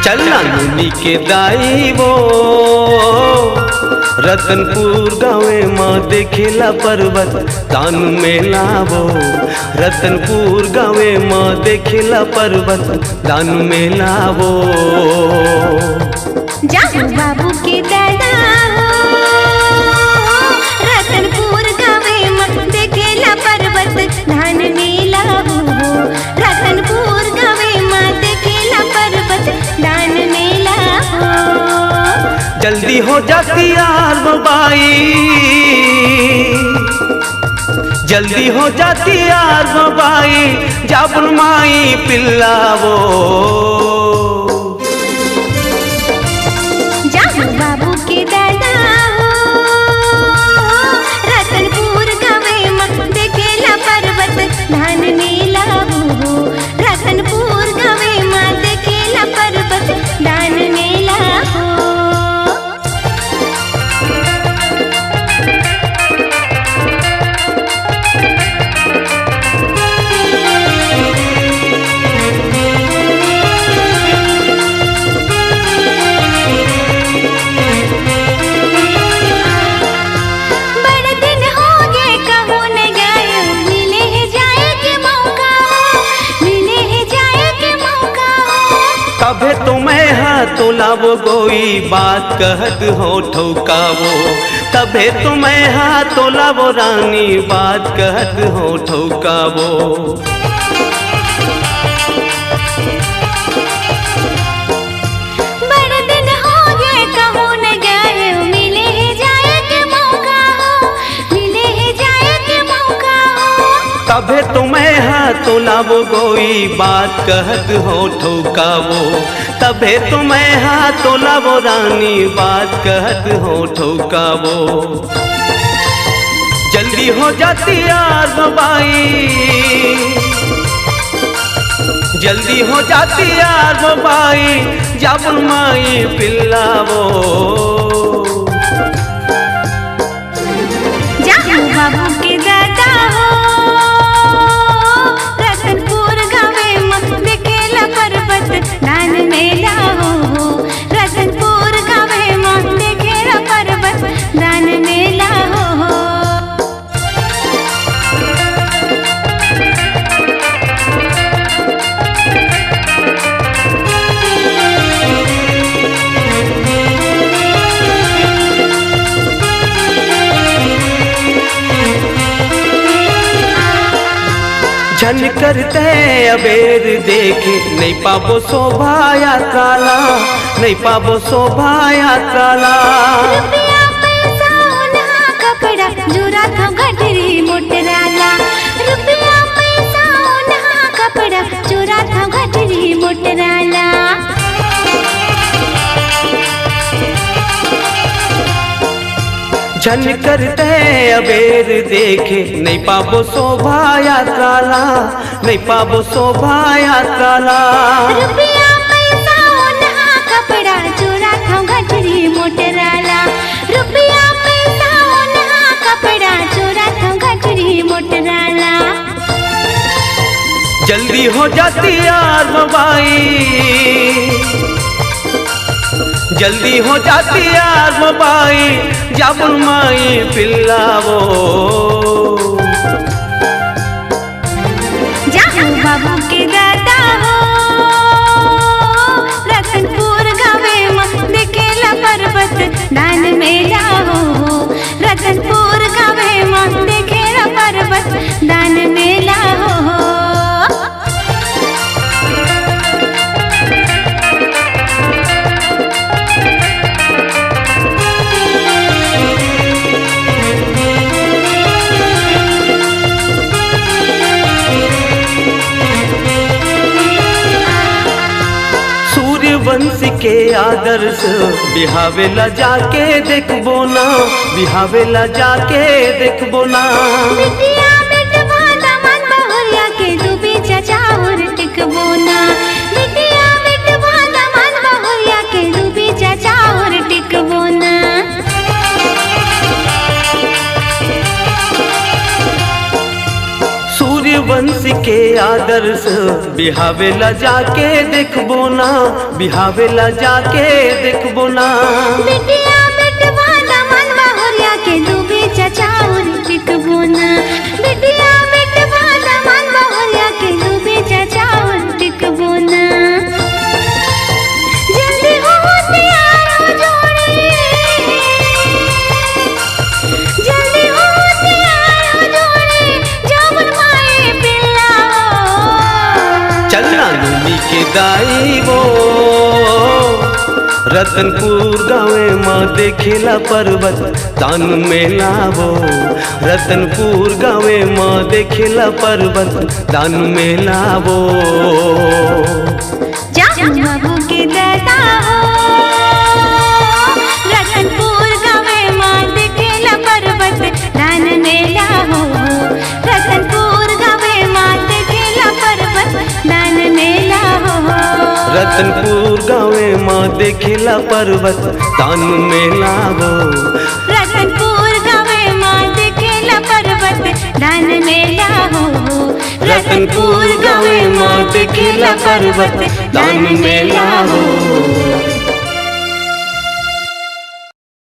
चलना मुनि के दाई वो रतनपुर गाँवे माँ देखेला पर्वत दान में लावो। रतनपुर गाँवे माँ देखेला पर्वत दान में लावो। जाहू बाबू के दादा हो रतनपुर गाँवे माँ देखेला पर्वत दान में लावो। रतनपुर गाँवे माँ देखेला पर्वत दान में लावो। जल्दी हो जाती यार बाई, जल्दी हो जाती यार बाई, जाबुल माई पिल्लावो। जाहू बाबू के दादा हो रतनपुर गाँवे माँ देखेला पर्वत धान में लावो। रतनपुर गाँवे माँ देखेला पर्वत दान में लावो। तबे तुम्हें हाथों लावो कोई बात कहत हो ठोकावो। तबे तुम्हें हाथों लावो रानी बात कहत हो ठोकावो। बड़े दिन हो गए कहूँ न गए मिले है जाए के मौका हो। मिले है जाए के मौका हो। तबे तुम्हें हाथों लावो कोई बात कहत हो ठोकावो। तबे तुम्हें हाथों लावो रानी बात कहत हो ठोकावो। जल्दी हो जाती यार बाई, जल्दी हो जाती यार बाई, जाबुल माई पिल्लावो। जाहू बाबू के दादा हो रतनपुर गाँवे माँ देखेला पर्वत दान में लावो। रतनपुर गाँवे माँ देखेला पर्वत दान में लावो। झन करते अबेर देखे नहीं पाबो शोभाया काला, नहीं पाबो शोभाया काला। रुपया पैसा ओन्हा कपड़ा जोरा था घटरी मोटराला। रुपया पैसा ओन्हा कपड़ा जोरा था घटरी मोटराला। झन करते अबेर देखे नहीं पाबो शोभाया काला, नहीं पाबो शोभाया काला। रुपया पैसा ओन्हा कपड़ा जोरा था घटरी मोटराला। रुपया पैसा ओन्हा कपड़ा जोरा था घटरी मोटराला। जल्दी हो जाती यार बाई, जल्दी हो जाती यार बाई, जाबुल माई पिल्लावो। जाहू बाबू के दादा हो रतनपुर गाँवे माँ देखेला पर्वत दान में लावो। रतनपुर गाँवे माँ देखेला पर्वत दान में लावो। वंश के आदर्श बिहावेला जाके देखबो ना, बिहावेला जाके देखबो ना। बिटिया बेटवा दामन बहुरिया के डूबी चाचा और टिकबो ना। बिटिया बेटवा दामन बहुरिया के डूबी चाचा और टिकबो ना। सूर्य वंश के आदर्श बनारस बिहावेला जाके देखबो ना, बिहावेला जाके देखबो ना। बिटिया बेटवा दामन बहुरिया के डूबे चचाउर टिकबो ना। बिटिया बेटवा दामन बहुरिया के डूबे चचाउर टिकबो ना। जल्दी हो तैयार हो जोड़ी, जल्दी हो तैयार हो जोड़ी, जामुन माए पिल्ला हो। चलना लूमी के दाई वो रतनपुर गाँवे माँ देखेला पर्वत तान मेला वो। रतनपुर गाँवे माँ देखेला पर्वत तान मेला वो। जामुन बाबू के दादा हो, रतनपुर गाँवे माँ देखेला पर्वत दान मेला हो। रतनपुर गाँवे माँ देखेला पर्वत दान मेला हो। रतनपुर गाँवे माँ देखेला पर्वत तान मेला वो। रतनपुर गाँवे माँ देखेला पर्वत दान मेला हो। रतनपुर गाँवे माँ देखेला पर्वत तान मेला हो।